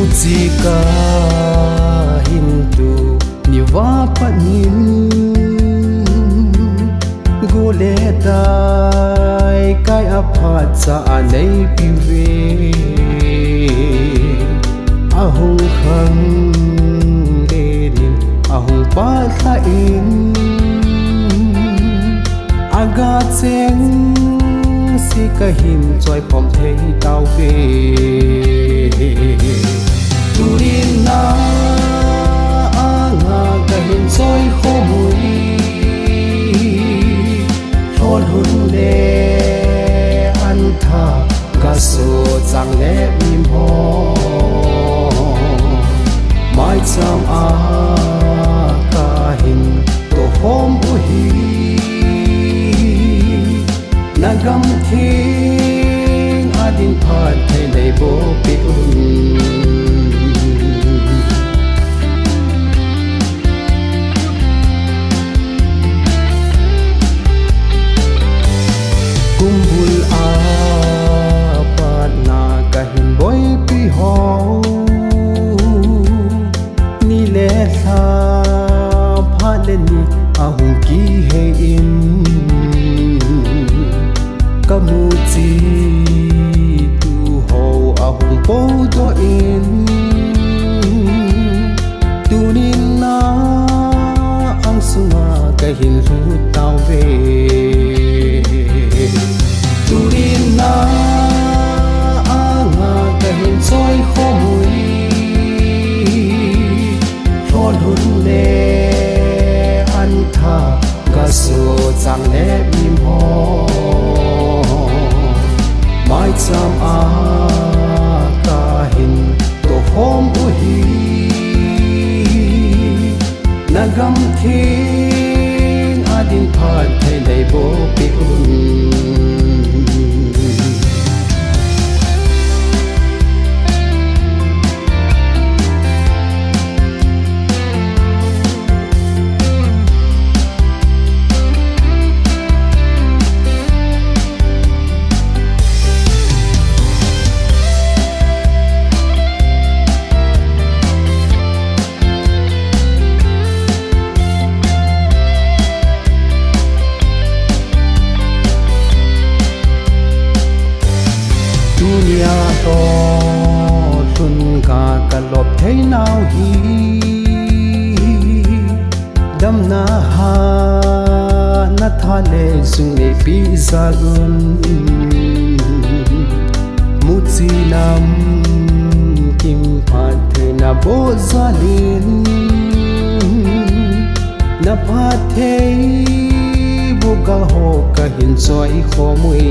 Muzika hindu niwa panin gule dai kai aphat sa anei pive ahung khang derin ahung pa tha in aga cheng si ka him choi pom thei tau ve turin na anga ka him choi khomui thol hun le an tha ka so chang le bim ho mai cham a ka hin to hom u hi nagam thing adin phat thei nei bo pi kumbul a pat na ka hin boy pi ho ni le tha phat le ni a hu ki he in kamuchi tu ho a hung po do in tunin na ang sunga ka hin ru tau ve tunin na anga ka hin choi khomui thol hun le an tha ka so chang le bim ho mai cham a ka hin to hom u hi nagam thing adin phat thei nei bo pi dunia to sun ka kalop thei nau hi dam na ha na tha le sung le pi zalun muzi nam kim phat the na bo zalin na phat thei bu ka ho ka hin choi khomui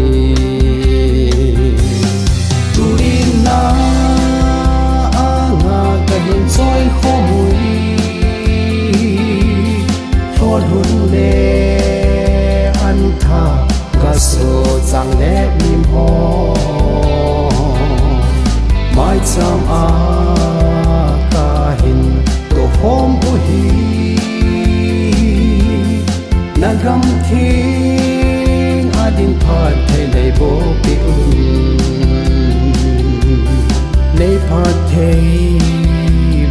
turin na anga ka hin choi khomui thol hun le an tha ka so chang le bim ho mai cham a ka hin to hom u hi nagam thing adin phat thei nei bo pi nei phat thei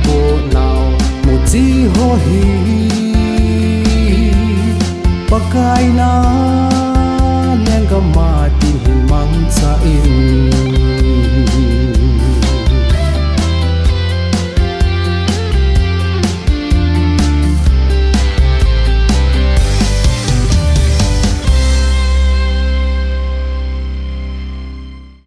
bo nào mu chi ho hi pakai na